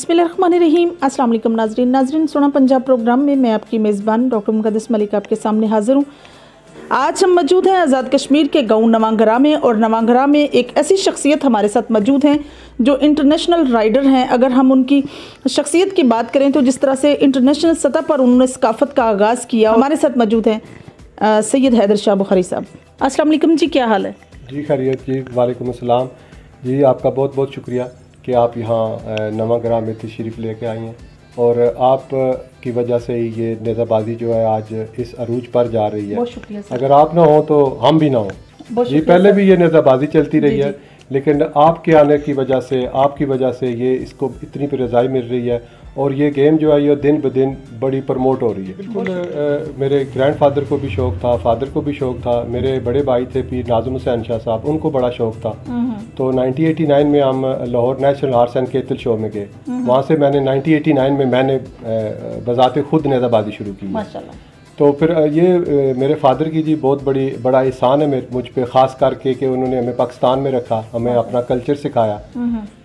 बिस्मिल्लाहिर्रहमानिर्रहीम। अस्सलाम वालेकुम नाज़रीन सोना पंजाब प्रोग्राम में मैं आपकी मेज़बान डॉक्टर मुक़द्दस मलिक आपके सामने हाज़िर हूँ। आज हम मौजूद हैं आज़ाद कश्मीर के गाँव नवांगरा में, और नवांगरा में एक ऐसी शख्सियत हमारे साथ मौजूद हैं जो इंटरनेशनल राइडर हैं। अगर हम उनकी शख्सियत की बात करें तो जिस तरह से इंटरनेशनल सतह पर उन्होंने सकाफ़त का आगाज़ किया, हमारे साथ मौजूद हैं सैयद हैदर शाह बुखारी साहब। अस्सलाम वालेकुम जी, क्या हाल है? जी खैरियत जी, वालेकुम अस्सलाम जी। आपका बहुत बहुत शुक्रिया कि आप यहाँ नवांगरा में तशरीफ़ लेके आई हैं, और आप की वजह से ये नेज़ाबाजी जो है आज इस अरूज पर जा रही है। बहुत शुक्रिया सर। अगर आप ना हो तो हम भी ना हो जी। पहले भी ये नेज़ाबाजी चलती रही है, लेकिन आपके आने की वजह से, आपकी वजह से ये इसको इतनी रज़ाई मिल रही है, और ये गेम जो है ये दिन ब दिन बड़ी प्रमोट हो रही है। बिल्कुल मेरे ग्रैंडफादर को भी शौक़ था, फादर को भी शौक़ था, मेरे बड़े भाई थे पीर नाज़िम हुसैन शाह साहब, उनको बड़ा शौक़ था। तो 1989 में हम Lahore national horse and cattle show में गए। वहाँ से मैंने 1989 में मैंने बज़ाते खुद नेज़ाबाजी शुरू की माशाल्लाह। तो फिर ये मेरे फादर की जी बहुत बड़ा एहसान है मुझ पे, ख़ास करके कि उन्होंने हमें पाकिस्तान में रखा, हमें अपना कल्चर सिखाया।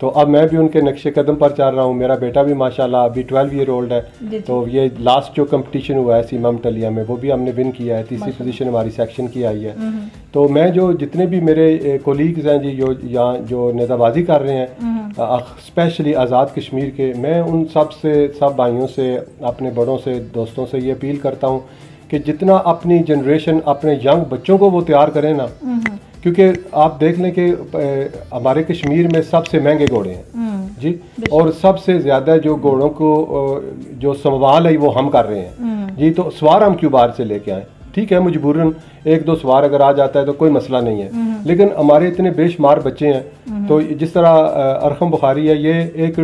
तो अब मैं भी उनके नक्शे कदम पर चल रहा हूँ। मेरा बेटा भी माशाल्लाह अभी 12 ईयर ओल्ड है। तो ये लास्ट जो कंपटीशन हुआ है सीमम टलिया में, वो भी हमने विन किया है। तीसरी पोजीशन हमारी सेक्शन की आई है। तो मैं जो जितने भी मेरे कोलीग्स हैं जी यहाँ जो नेज़ाबाजी कर रहे हैं, स्पेशली आज़ाद कश्मीर के, मैं उन सब भाइयों से, अपने बड़ों से, दोस्तों से ये अपील करता हूँ कि जितना अपनी जनरेशन, अपने यंग बच्चों को वो तैयार करें ना, क्योंकि आप देख लें कि हमारे कश्मीर में सबसे महंगे घोड़े हैं जी, और सबसे ज़्यादा जो घोड़ों को जो संभाल है वो हम कर रहे हैं जी। तो सवार हम क्यों बाहर से लेके आए? ठीक है, मजबूरन एक दो सवार अगर आ जाता है तो कोई मसला नहीं है, लेकिन हमारे इतने बेशुमार बच्चे हैं। तो जिस तरह अरखम बुखारी है, ये एक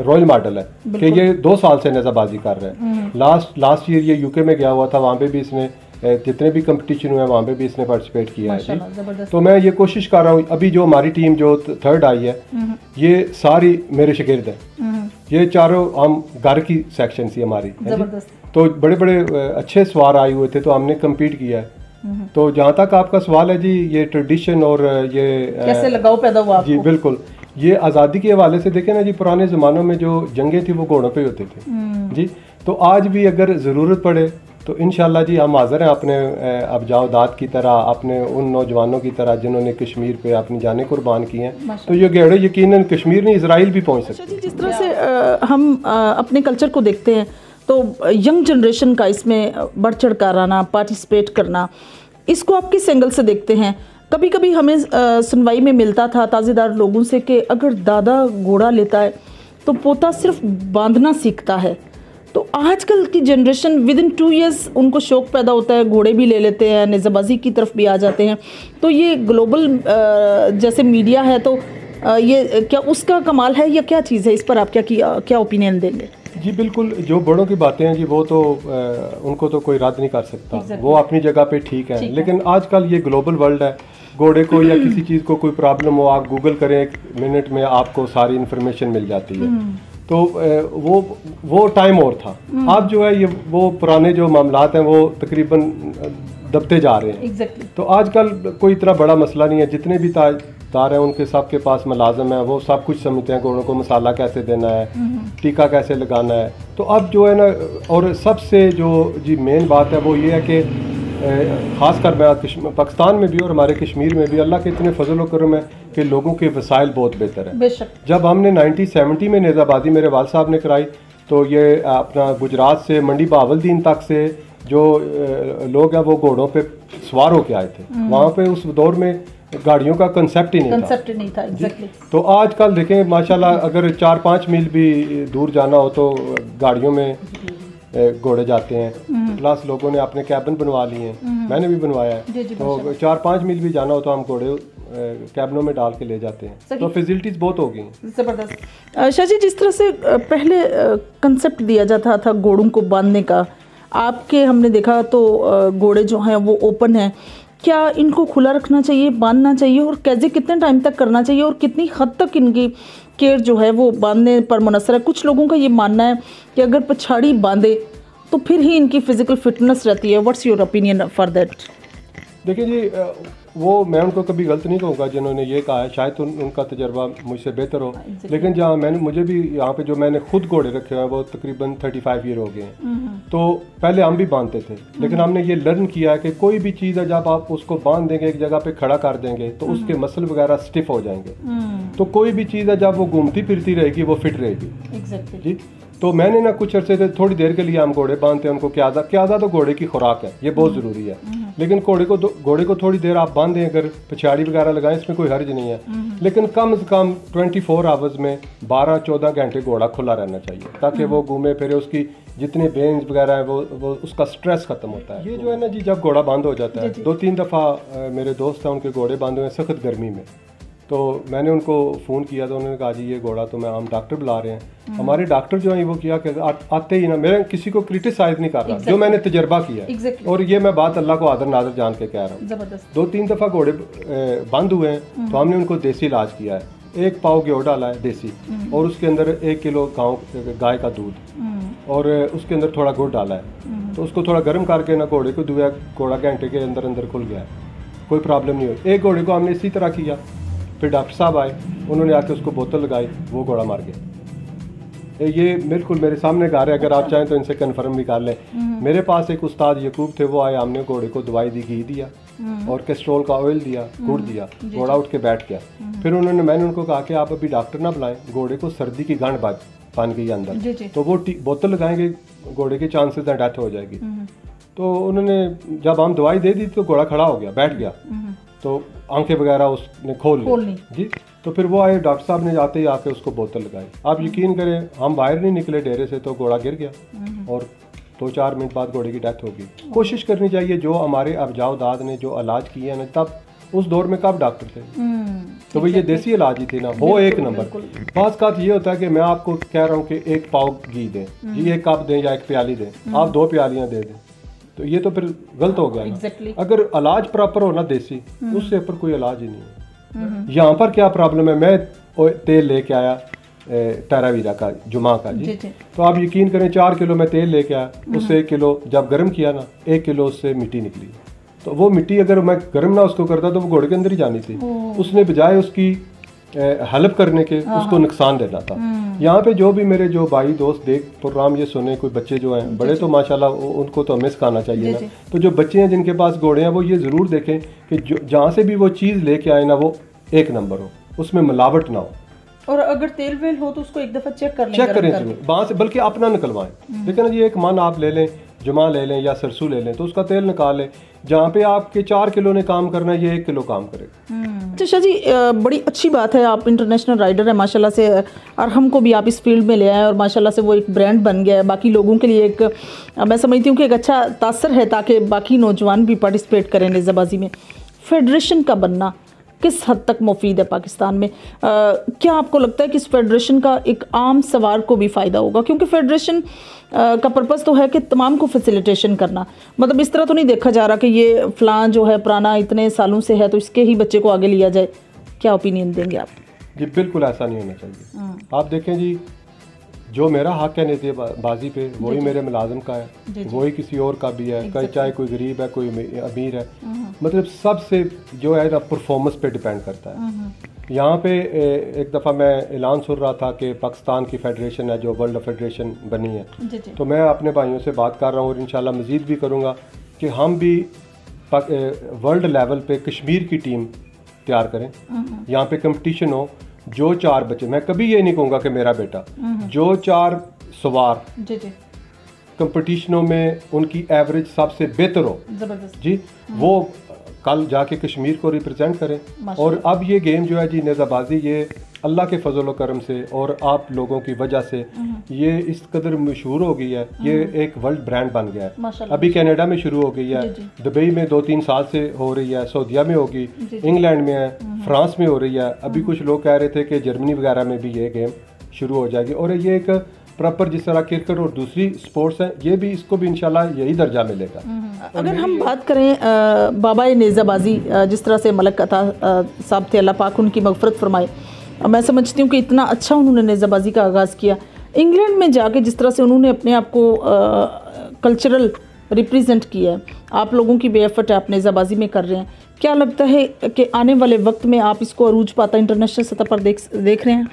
रोल मॉडल है कि ये 2 साल से नेज़ाबाजी कर रहे हैं। लास्ट ईयर ये यूके में गया हुआ था, वहाँ पे भी इसने जितने भी कंपटीशन हुए हैं वहाँ पे भी इसने पार्टिसिपेट किया है जी। तो मैं ये कोशिश कर रहा हूँ, अभी जो हमारी टीम जो 3rd आई है, ये सारी मेरे शागिर्द हैं। ये चारों हम घर की सेक्शन थी हमारी, तो बड़े बड़े अच्छे सवार आए हुए थे, तो हमने कम्पीट किया है। तो जहाँ तक आपका सवाल है जी, ये ट्रेडिशन और ये कैसे लगाव पैदा हुआ जी? बिल्कुल, ये आज़ादी के हवाले से देखें ना जी, पुराने ज़मानों में जो जंगें थी वो घोड़ों पे होते थे जी। तो आज भी अगर ज़रूरत पड़े तो इंशाल्लाह जी हम हाज़िर हैं अपने अबजाओ दाद की तरह, अपने उन नौजवानों की तरह जिन्होंने कश्मीर पे अपनी जानें कुर्बान की हैं। तो ये घोड़े यकीनन कश्मीर नहीं, इजराइल भी पहुँच सकते हैं। जिस तरह से हम अपने कल्चर को देखते हैं तो यंग जनरेशन का इसमें बढ़ चढ़ कर आना, पार्टिसिपेट करना, इसको आप किस एंगल से देखते हैं? कभी कभी हमें सुनवाई में मिलता था ताज़ेदार लोगों से कि अगर दादा घोड़ा लेता है तो पोता सिर्फ बांधना सीखता है। तो आजकल की जनरेशन विदिन 2 इयर्स उनको शौक़ पैदा होता है, घोड़े भी ले लेते हैं, नेज़ाबाजी की तरफ भी आ जाते हैं। तो ये ग्लोबल जैसे मीडिया है, तो ये क्या उसका कमाल है या क्या चीज़ है? इस पर आप क्या ओपिनियन देंगे? जी बिल्कुल, जो बड़ों की बातें हैं जी वो तो उनको तो कोई रद्द नहीं कर सकता। वो अपनी जगह पे ठीक है, लेकिन आजकल ये ग्लोबल वर्ल्ड है। घोड़े को या किसी चीज़ को कोई प्रॉब्लम हो, आप गूगल करें, 1 मिनट में आपको सारी इन्फॉर्मेशन मिल जाती है। तो वो टाइम और था। अब जो है ये वो पुराने जो मामलात हैं वो तकरीबन दबते जा रहे हैं। तो आजकल कोई इतना बड़ा मसला नहीं है। जितने भी तार हैं उनके सब के पास मुलाजम है, वो सब कुछ समझते हैं घोड़ों को मसाला कैसे देना है, टीका कैसे लगाना है। तो अब जो है ना, और सबसे जो जी मेन बात है वो ये है कि ख़ासकर मैं पाकिस्तान में भी और हमारे कश्मीर में भी अल्लाह के इतने फजल करम है कि लोगों के वसाइल बहुत बेहतर है। जब हमने 1970 में नेज़ाबाजी मेरे वाल साहब ने कराई, तो ये अपना गुजरात से मंडी बहावलदीन तक से जो लोग हैं वो घोड़ों पे सवार होके आए थे। वहाँ पे उस दौर में गाड़ियों का कंसेप्ट ही नहीं था। एग्जैक्टली। तो आजकल देखें माशाल्लाह, अगर 4-5 मील भी दूर जाना हो तो गाड़ियों में घोड़े जाते हैं। प्लस लोगों ने अपने कैबिन बनवा लिए हैं, मैंने भी बनवाया है। तो 4-5 मील भी जाना हो तो हम घोड़े कैबिनों में डाल के ले जाते हैं। तो फैसिलिटीज़ बहुत हो गई हैं। ज़बरदस्त। शाह जी, जिस तरह से पहले कंसेप्ट दिया जाता था घोड़ों को बांधने का, आपके हमने देखा तो घोड़े जो हैं वो ओपन हैं। क्या इनको खुला रखना चाहिए, बांधना चाहिए, और कैसे कितने टाइम तक करना चाहिए, और कितनी हद तक इनकी केयर जो है वो बांधने पर मुनसर है? कुछ लोगों का ये मानना है कि अगर पछाड़ी बांधे तो फिर ही इनकी फ़िज़िकल फिटनेस रहती है। What's your opinion for that? देखिए जी, वो मैं उनको कभी गलत नहीं कहूँगा जिन्होंने ये कहा है, शायद उनका तजर्बा मुझसे बेहतर हो, लेकिन जहाँ मुझे भी यहाँ पे जो मैंने खुद घोड़े रखे हुए हैं वो तकरीबन 35 ईयर हो गए हैं। तो पहले हम भी बांधते थे, लेकिन हमने ये लर्न किया है कि कोई भी चीज़ है जब आप उसको बांध देंगे, एक जगह पे खड़ा कर देंगे तो उसके मसल वगैरह स्टिफ हो जाएंगे। तो कोई भी चीज़ है जब वो घूमती फिरती रहेगी वो फिट रहेगी। जी, तो मैंने ना कुछ अरसे से थोड़ी देर के लिए हम घोड़े बांधते हैं उनको, क्यादा तो घोड़े की खुराक है, ये बहुत ज़रूरी है, लेकिन घोड़े को थोड़ी देर आप बांधें, अगर पछाड़ी वगैरह लगाएं इसमें कोई हर्ज नहीं है, लेकिन कम से कम 24 आवर्स में 12-14 घंटे घोड़ा खुला रहना चाहिए ताकि वो घूमे फिरे, उसकी जितने बेन्स वगैरह है वो उसका स्ट्रेस खत्म होता है। ये जो है ना जी, जब घोड़ा बंद हो जाता है, 2-3 दफ़ा मेरे दोस्त हैं उनके घोड़े बांधे हुए हैं सख्त गर्मी में, तो मैंने उनको फ़ोन किया तो उन्होंने कहा जी ये घोड़ा तो मैं हम डॉक्टर बुला रहे हैं। हमारे डॉक्टर जो है वो किया कि आते ही ना, मैं किसी को क्रिटिसाइज नहीं कर रहा, जो मैंने तजर्बा किया है, और ये मैं बात अल्लाह को आदर नादर जान के कह रहा हूँ। 2-3 दफ़ा घोड़े बंद हुए हैं तो हमने उनको देसी इलाज किया है, 1 पाव घ्यो डाला है देसी, और उसके अंदर 1 किलो गाय का दूध, और उसके अंदर थोड़ा गुड़ डाला है, तो उसको थोड़ा गर्म करके ना घोड़े को दुआ, घोड़ा घंटे के अंदर खुल गया है, कोई प्रॉब्लम नहीं हुई। एक घोड़े को हमने इसी तरह किया, फिर डॉक्टर साहब आए, उन्होंने आके उसको बोतल लगाई, वो घोड़ा मार गया। ये बिल्कुल मेरे सामने घर है, अगर आप चाहें तो इनसे कन्फर्म भी कर लें। मेरे पास एक उस्ताद यकूब थे, वो आए, हमने घोड़े को दवाई दी, घी दिया और कैस्ट्रोल का ऑयल दिया, गुड़ दिया, घोड़ा उठ के बैठ गया। फिर मैंने उनको कहा कि आप अभी डॉक्टर ना बुलाएं, घोड़े को सर्दी की गांठ बन गई अंदर, तो वो बोतल लगाएंगे, घोड़े के चांसेस हैं डेथ हो जाएगी। तो उन्होंने जब हम दवाई दे दी तो घोड़ा खड़ा हो गया, बैठ गया, तो आंखें वगैरह उसने खोल ली जी। तो फिर वो आए, डॉक्टर साहब ने जाते ही आके उसको बोतल लगाई। आप यकीन करें, हम बाहर नहीं निकले डेरे से तो घोड़ा गिर गया, और 2-4 मिनट बाद घोड़े की डेथ होगी। कोशिश करनी चाहिए, जो हमारे अबजावदाद ने जो इलाज किए हैं ना, तब उस दौर में कब डॉक्टर थे, तो भाई ये देसी इलाज ही थी ना, वो एक नंबर। खास बात ये होता है कि मैं आपको कह रहा हूँ कि 1 पाव घी दें जी, 1 कप दें या 1 प्याली दें, आप 2 प्यालियाँ दे दें, तो ये तो फिर गलत हो गया ना। अगर इलाज प्रॉपर हो ना देसी, उससे ऊपर कोई इलाज ही नहीं है। यहाँ पर क्या प्रॉब्लम है, मैं तेल लेके आया टेरावीरा का, जुमा का जी, तो आप यकीन करें 4 किलो मैं तेल लेके आया, उससे 1 किलो जब गर्म किया ना, 1 किलो उससे मिट्टी निकली, तो वो मिट्टी अगर मैं गर्म ना उसको करता तो वो घोड़े के अंदर ही जानी थी, उसने बजाय उसकी हेल्प करने के उसको नुकसान देना था। यहाँ पे जो भी मेरे जो भाई दोस्त देख प्रोग्राम ये सुने, कोई बच्चे जो हैं बड़े, तो माशाल्लाह उनको तो हमें सिखाना चाहिए ना, तो जो बच्चे हैं जिनके पास घोड़े हैं वो ये ज़रूर देखें कि जो जहाँ से भी वो चीज़ लेके आए ना, वो 1 नंबर हो, उसमें मिलावट ना हो, और अगर तेल वेल हो तो उसको एक दफ़ा चेक करें जरूर वहाँ से, बल्कि अपना निकलवाएं। लेकिन ये एक मन आप ले लें, जुमा ले लें या सरसों ले लें, तो उसका तेल निकाल लें, जहाँ पे आपके 4 किलो ने काम करना है, ये 1 किलो काम करेगा। अच्छा शाह जी, बड़ी अच्छी बात है, आप इंटरनेशनल राइडर हैं माशाल्लाह से, अरहम को भी आप इस फील्ड में ले आए और माशाल्लाह से वो एक ब्रांड बन गया है, बाकी लोगों के लिए एक, मैं समझती हूँ कि एक अच्छा तासर है, ताकि बाकी नौजवान भी पार्टिसिपेट करें नेज़ाबाजी में। फेडरेशन का बनना किस हद तक मुफीद है पाकिस्तान में? क्या आपको लगता है कि इस फेडरेशन का एक आम सवार को भी फ़ायदा होगा? क्योंकि फेडरेशन का पर्पज़ तो है कि तमाम को फैसिलिटेशन करना, मतलब इस तरह तो नहीं देखा जा रहा कि ये फ़लां जो है पुराना इतने सालों से है तो इसके ही बच्चे को आगे लिया जाए। क्या ओपिनियन देंगे आप? जी बिल्कुल ऐसा नहीं होना चाहिए। आप देखें जी, जो मेरा हक है नेज़ाबाजी पे, वही मेरे मुलाजिम का है, वही किसी और का भी है, चाहे कोई गरीब है, कोई अमीर है, मतलब सबसे जो है ना परफॉर्मेंस पे डिपेंड करता है। यहाँ पे एक दफ़ा मैं ऐलान सुन रहा था कि पाकिस्तान की फेडरेशन है जो वर्ल्ड फेडरेशन बनी है, तो मैं अपने भाइयों से बात कर रहा हूँ और इंशाल्लाह मज़ीद भी करूँगा कि हम भी वर्ल्ड लेवल पे कश्मीर की टीम तैयार करें, यहाँ पे कंपटीशन हो, जो 4 बच्चे, मैं कभी ये नहीं कहूँगा कि मेरा बेटा, जो 4 सवार कंपटीशनों में उनकी एवरेज सबसे बेहतर हो जी, वो कल जाके कश्मीर को रिप्रेजेंट करें। और अब ये गेम जो है जी नेज़ाबाजी, ये अल्लाह के फजल करम से और आप लोगों की वजह से ये इस कदर मशहूर हो गई है, ये एक वर्ल्ड ब्रांड बन गया है। अभी कनाडा में शुरू हो गई है, दुबई में 2-3 साल से हो रही है, सऊदीया में होगी, इंग्लैंड में है, फ्रांस में हो रही है, अभी कुछ लोग कह रहे थे कि जर्मनी वगैरह में भी ये गेम शुरू हो जाएगी। और ये एक प्रॉपर, जिस तरह क्रिकेट और दूसरी स्पोर्ट्स हैं, ये भी, इसको भी इंशाल्लाह यही दर्जा मिलेगा। अगर हम बात करें बाबा नेज़ाबाजी, जिस तरह से मलक अता साहब थे, अल्लाह पाक उनकी मगफरत फरमाए, मैं समझती हूँ कि इतना अच्छा उन्होंने नेज़ाबाजी का आगाज़ किया। इंग्लैंड में जाके जिस तरह से उन्होंने अपने आप को कल्चरल रिप्रेजेंट किया है, आप लोगों की बेएफर्ट आप नेज़ाबाजी में कर रहे हैं, क्या लगता है कि आने वाले वक्त में आप इसको अरूज पाता इंटरनेशनल सतह पर देख रहे हैं?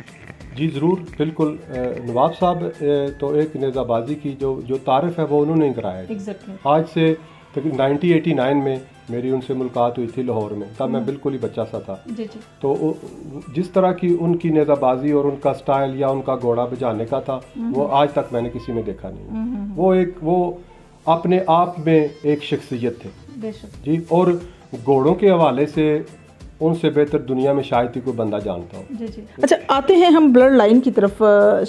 जी ज़रूर, बिल्कुल। नवाब साहब तो एक नेज़ाबाजी की जो तारीफ़ है वो उन्होंने कराया है। Exactly. आज से तकरीबन 1989 में मेरी उनसे मुलाकात हुई थी लाहौर में, तब मैं बिल्कुल ही बच्चा सा था। जी जी। तो जिस तरह की उनकी नेज़ाबाजी और उनका स्टाइल या उनका घोड़ा बजाने का था, वो आज तक मैंने किसी में देखा नहीं। वो अपने आप में एक शख्सियत थे जी, और घोड़ों के हवाले से उनसे बेहतर दुनिया में शायद ही कोई बंदा जानता हो। जी जी। अच्छा, आते हैं हम ब्लड लाइन की तरफ।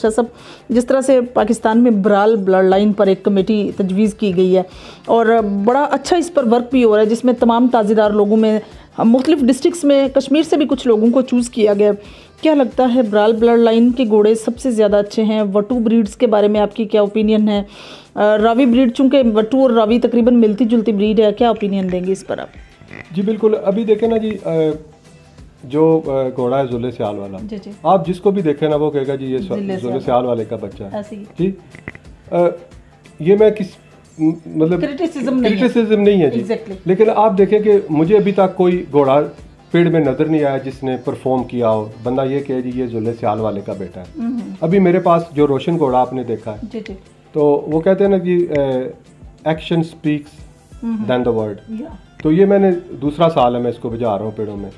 शाह साहब, जिस तरह से पाकिस्तान में बराल ब्लड लाइन पर एक कमेटी तजवीज़ की गई है और बड़ा अच्छा इस पर वर्क भी हो रहा है, जिसमें तमाम ताज़ेदार लोगों में मुख्तलिफ डिस्ट्रिक्ट्स में कश्मीर से भी कुछ लोगों को चूज़ किया गया। क्या लगता है बराल ब्लड लाइन के घोड़े सबसे ज़्यादा अच्छे हैं? वटू ब्रीड्स के बारे में आपकी क्या ओपिनियन है? रावी ब्रीड, चूँकि वटू और रावी तकरीबन मिलती जुलती ब्रीड है, क्या ओपिनियन देंगे इस पर आप? जी बिल्कुल। अभी देखें ना जी, जो घोड़ा है जुल्ले सियाल वाला, जी जी। आप जिसको भी देखें ना वो कहेगा जी ये जुल्ले सियाल वाले का बच्चा है जी। ये मैं किस मतलब क्रिटिसिज्म नहीं है जी। लेकिन आप देखें कि मुझे अभी तक कोई घोड़ा पेड़ में नजर नहीं आया जिसने परफॉर्म किया हो, बंदा ये कहे जी ये जुल्ले सियाल वाले का बेटा है। अभी मेरे पास जो रोशन घोड़ा आपने देखा है जी जी। तो वो कहते हैं ना कि action speaks then the word. तो ये मैंने दूसरा साल है मैं इसको बजा रहा हूँ पेड़ों में,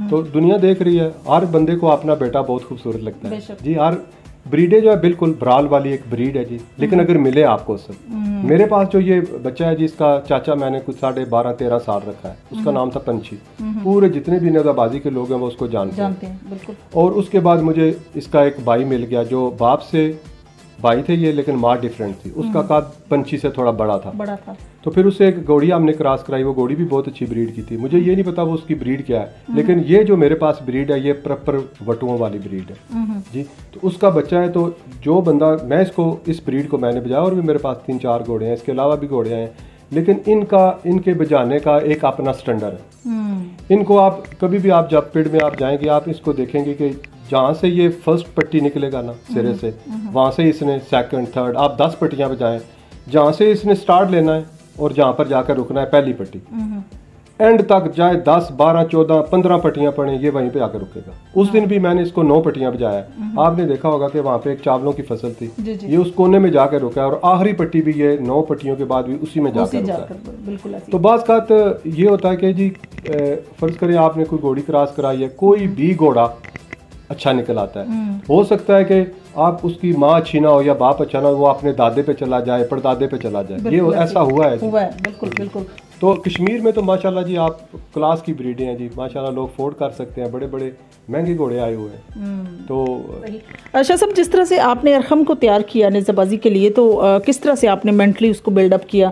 तो दुनिया देख रही है, हर बंदे को अपना बेटा बहुत खूबसूरत लगता है जी। हर ब्रीडें जो है बिल्कुल बराल वाली एक ब्रीड है जी, लेकिन अगर मिले आपको सब। मेरे पास जो ये बच्चा है जी, इसका चाचा मैंने कुछ 12.5-13 साल रखा है, उसका नाम था पंछी। पूरे जितने भी नेज़ाबाजी के लोग हैं वो उसको जानते हैं बिल्कुल। और उसके बाद मुझे इसका एक भाई मिल गया जो बाप से भाई थे ये, लेकिन माँ डिफरेंट थी। उसका कद पंछी से थोड़ा बड़ा था। तो फिर उससे एक घोड़ी हमने क्रॉस कराई, वो घोड़ी भी बहुत अच्छी ब्रीड की थी। मुझे ये नहीं पता वो उसकी ब्रीड क्या है, लेकिन ये जो मेरे पास ब्रीड है ये प्रॉपर वटुओं वाली ब्रीड है जी। तो उसका बच्चा है, तो जो बंदा मैं इस ब्रीड को मैंने बजाया, और भी मेरे पास 3-4 घोड़े हैं, इसके अलावा भी घोड़े हैं, लेकिन इनके बजाने का एक अपना स्टैंडर्ड है। इनको आप कभी भी आप जब पेड़ में आप जाएंगे, आप इसको देखेंगे कि जहाँ से ये फर्स्ट पट्टी निकलेगा ना सिरे से, वहाँ से इसने सेकंड थर्ड, आप 10 पट्टियाँ बजाएं, जहाँ से इसने स्टार्ट लेना है और जहाँ पर जाकर रुकना है पहली पट्टी, एंड तक जाए 10, 12, 14, 15 पट्टियाँ पड़े, ये वहीं पे आकर रुकेगा। उस दिन भी मैंने इसको 9 पट्टियाँ बजाया। आपने देखा होगा कि वहाँ पे एक चावलों की फसल थी, ये उस कोने में जाकर रुका है, और आखिरी पट्टी भी ये 9 पट्टियों के बाद भी उसी में जाकर रुका है। तो बात बात ये होता है कि जी फर्ज करें आपने कोई घोड़ी क्रॉस कराई है, कोई भी घोड़ा अच्छा निकल आता है। हो सकता है कि आप उसकी माँ अच्छी ना हो या बाप अच्छा ना हो, वो अपने दादे पे चला जाए, परदादे पे चला जाए, ये ऐसा हुआ है बिल्कुल। तो कश्मीर में तो माशाल्लाह जी आप क्लास की ब्रीडें हैं जी, माशाल्लाह लोग अफोर्ड कर सकते हैं, बड़े बड़े महंगे घोड़े आए हुए हैं। तो अच्छा सब, जिस तरह से आपने अरहम को तैयार किया नेज़ाबाजी के लिए, तो किस तरह से आपने मेंटली उसको बिल्डअप किया?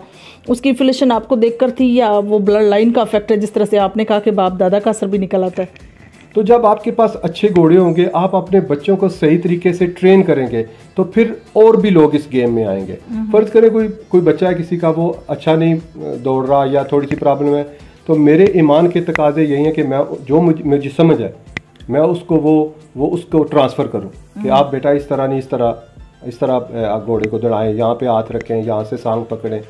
उसकी एफिलिएशन आपको देखकर थी या वो ब्लड लाइन का इफेक्ट है, जिस तरह से आपने कहा कि बाप दादा का असर भी निकल आता है? तो जब आपके पास अच्छे घोड़े होंगे, आप अपने बच्चों को सही तरीके से ट्रेन करेंगे, तो फिर और भी लोग इस गेम में आएंगे। फर्ज करें कोई बच्चा है किसी का, वो अच्छा नहीं दौड़ रहा या थोड़ी सी प्रॉब्लम है, तो मेरे ईमान के तकाजे यही हैं कि मैं जो मुझे समझ है मैं उसको वो उसको ट्रांसफ़र करूं कि आप बेटा इस तरह नहीं, इस तरह घोड़े को दौड़ाएं, यहाँ पे हाथ रखें, यहाँ से सांग पकड़ें,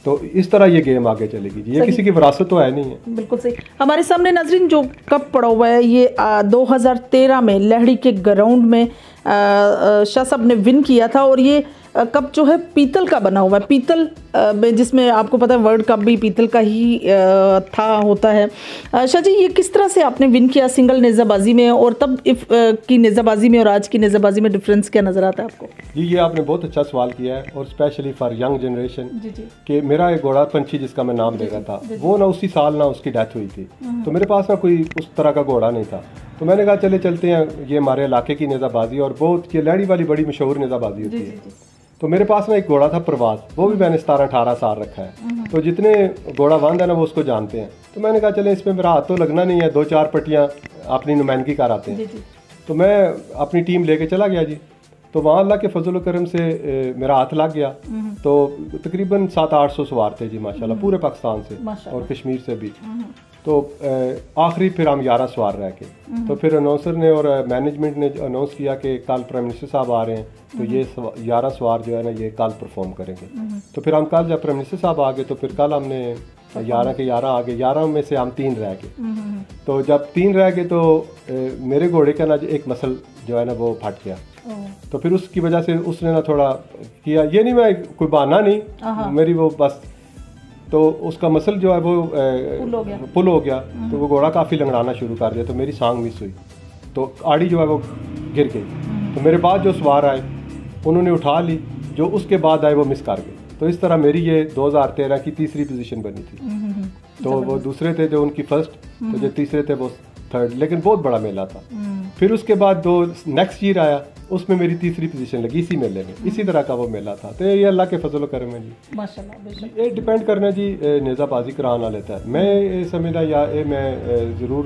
तो इस तरह ये गेम आगे चलेगी जी। ये किसी की विरासत तो है नहीं है। बिल्कुल सही। हमारे सामने नाजरीन जो कप पड़ा हुआ है, ये 2013 में लहड़ी के ग्राउंड में शाह साहब ने विन किया था, और ये कप जो है पीतल का बना हुआ है, पीतल में, जिसमें आपको पता है वर्ल्ड कप भी पीतल का ही होता है। शाह जी, ये किस तरह से आपने विन किया सिंगल नेज़ाबाजी में, और तब की नेज़ाबाजी में और आज की नेज़ाबाजी में डिफरेंस क्या नज़र आता है आपको? जी ये आपने बहुत अच्छा सवाल किया है, और स्पेशली फॉर यंग जनरेशन। कि मेरा एक घोड़ा पंछी जिसका मैं नाम ले रहा था, वो ना उसी साल ना उसकी डेथ हुई थी, तो मेरे पास ना कोई उस तरह का घोड़ा नहीं था। तो मैंने कहा चलते हैं, ये हमारे इलाके की नेज़ाबाजी, और बहुत ये लहड़ी वाली बड़ी मशहूर नेज़ाबाजी होती है। तो मेरे पास ना एक घोड़ा था प्रवास, वो भी मैंने 17-18 साल रखा है। तो जितने घोड़ा बांध है ना वो उसको जानते हैं। तो मैंने कहा चले इसमें मेरा हाथ तो लगना नहीं है, 2-4 पट्टियाँ अपनी नुमाइंदगी कर आते हैं। तो मैं अपनी टीम लेके चला गया जी। तो वहाँ अल्लाह के फजल करम से मेरा हाथ लग गया। तो तकरीबन 700-800 सवार थे जी माशाल्लाह, पूरे पाकिस्तान से और कश्मीर से भी। तो आखिरी फिर हम 11 सवार रह गए। तो फिर अनाउंसर ने और मैनेजमेंट ने अनाउंस किया कि कल प्राइम मिनिस्टर साहब आ रहे हैं, तो ये 11 सवार जो है ना ये कल परफॉर्म करेंगे। तो फिर हम कल जब प्राइम मिनिस्टर साहब आ गए तो फिर कल हमने 11 के 11 आ गए, 11 में से हम 3 रह गए। तो जब 3 रह गए तो मेरे घोड़े का ना एक मसल जो है ना वो फट गया। तो फिर उसकी वजह से उसने ना थोड़ा किया, ये नहीं मैं कोई बहाना नहीं, मेरी वो बस तो उसका मसल जो है वो पुल हो गया। तो वो घोड़ा काफ़ी लंगड़ाना शुरू कर दिया, तो मेरी सांग मिस हुई, तो आड़ी जो है वो गिर गई। तो मेरे बाद जो सवार आए उन्होंने उठा ली, जो उसके बाद आए वो मिस कर गए। तो इस तरह मेरी ये 2013 की तीसरी पोजीशन बनी थी। तो वो दूसरे थे जो उनकी फर्स्ट, तो जो तीसरे थे वो थर्ड, लेकिन बहुत बड़ा मेला था। फिर उसके बाद जो नेक्स्ट ईयर आया उसमें मेरी तीसरी पोजीशन लगी इसी मेले में, इसी तरह का वो मेला था। तो ये अल्लाह के फजल करम है जी, माशाल्लाह। ये डिपेंड करना जी नेज़ाबाजी कराना लेता है। मैं ये समझदा या ये मैं ज़रूर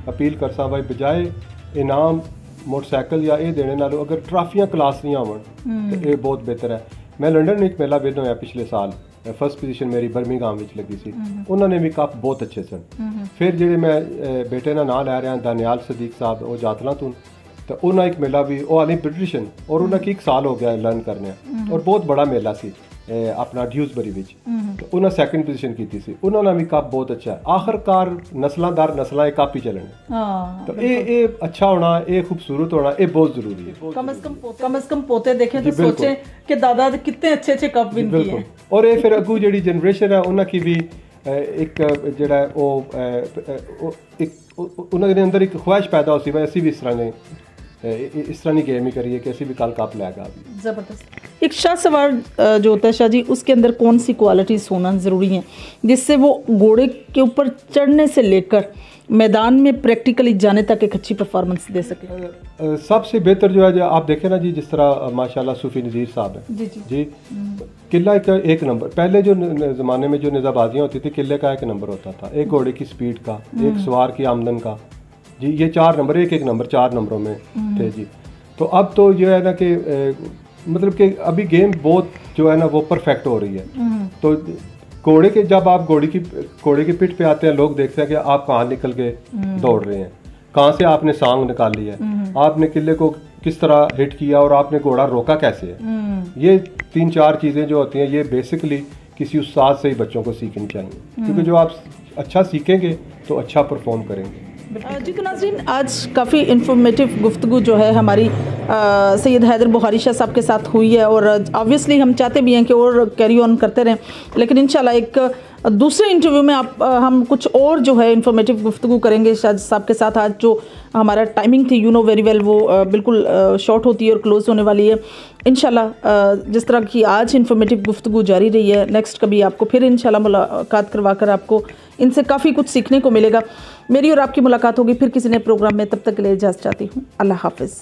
अपील करसा भाई बजाए इनाम मोटरसाइकिल या ये देने नालों अगर ट्राफियाँ क्लास नहीं आवन तो ये बहुत बेहतर है। मैं लंडन में एक मेला विन होया पिछले साल, फर्स्ट पोजीशन मेरी बर्मिंघम विच लगी सी, उन्होंने भी कप बहुत अच्छे सन। फिर जेडे मैं बेटे ना नाम लै रहा दानियाल सदीक साहब, वो जातला तो उन्हें एक मेला भी वो आनी ब्रिटिशन और उन्हें 1 साल हो गया लर्न करने, और बहुत बड़ा मेला सी अपना ड्यूसबरी विच। तो उन्हें सैकंड पोजीशन की थी, उन्होंने भी कप बहुत अच्छा है। आखिरकार नस्लां दर नस्लां कप ही चलने, तो ये अच्छा होना, ये खूबसूरत होना, ये बहुत जरूरी है। कम से कम पोते देखें तो सोचें कि दादा कितने अच्छे अच्छे कप विन किए। और ये फिर अगू जी जनरेशन है उन्होंने भी एक जड़ा उन्होंने अंदर एक ख्वाहिश पैदा हो सी भाई असी भी इस तरह नहीं गेम ही करिए कि असी भी कल कप लैगा। ज़बरदस्त। एक शाह सवार जो होता है शाह जी, उसके अंदर कौन सी क्वालिटीज़ होना ज़रूरी है जिससे वो घोड़े के ऊपर चढ़ने से लेकर मैदान में प्रैक्टिकली जाने तक एक अच्छी परफॉर्मेंस दे सके? सबसे बेहतर जो है जो आप देखें ना जी, जिस तरह माशाल्लाह सूफी नज़ीर साहब हैं जी, किला का 1 नंबर। पहले जो ज़माने में जो निज़ाबाजियाँ होती थी किले का 1 नंबर होता था, एक घोड़े की स्पीड का, एक सवार की आमदन का जी, ये 4 नंबर, एक नंबर 4 नंबरों में थे जी। तो अब तो जो है ना कि मतलब कि अभी गेम बहुत जो है ना वो परफेक्ट हो रही है। तो घोड़े के जब आप घोड़े की पिठ पे आते हैं लोग देखते हैं कि आप कहाँ निकल के दौड़ रहे हैं, कहाँ से आपने सांग निकाली है, आपने किले को किस तरह हिट किया और आपने घोड़ा रोका कैसे है। ये 3-4 चीज़ें जो होती हैं ये बेसिकली किसी उस्ताद से ही बच्चों को सीखनी चाहिए, क्योंकि जो आप अच्छा सीखेंगे तो अच्छा परफॉर्म करेंगे। जी तो नाज़रीन, आज काफ़ी इन्फॉर्मेटिव गुफ्तगू जो है हमारी सैयद हैदर बुखारी शाह साहब के साथ हुई है, और ऑब्वियसली हम चाहते भी हैं कि और कैरी ऑन करते रहें, लेकिन इंशाल्लाह एक दूसरे इंटरव्यू में हम कुछ और जो है इन्फॉर्मेटिव गुफ्तगू करेंगे शाह साहब के साथ। आज जो हमारा टाइमिंग थी, यू नो वेरी वेल, वो बिल्कुल शॉर्ट होती है और क्लोज होने वाली है। इंशाल्लाह जिस तरह की आज इन्फॉर्मेटिव गुफ्तगू जारी रही है, नेक्स्ट कभी आपको फिर इंशाल्लाह मुलाकात करवा कर आपको इनसे काफ़ी कुछ सीखने को मिलेगा। मेरी और आपकी मुलाकात होगी फिर किसी नए प्रोग्राम में, तब तक के लिए इजाज़त चाहती हूँ। अल्लाह हाफ़िज़।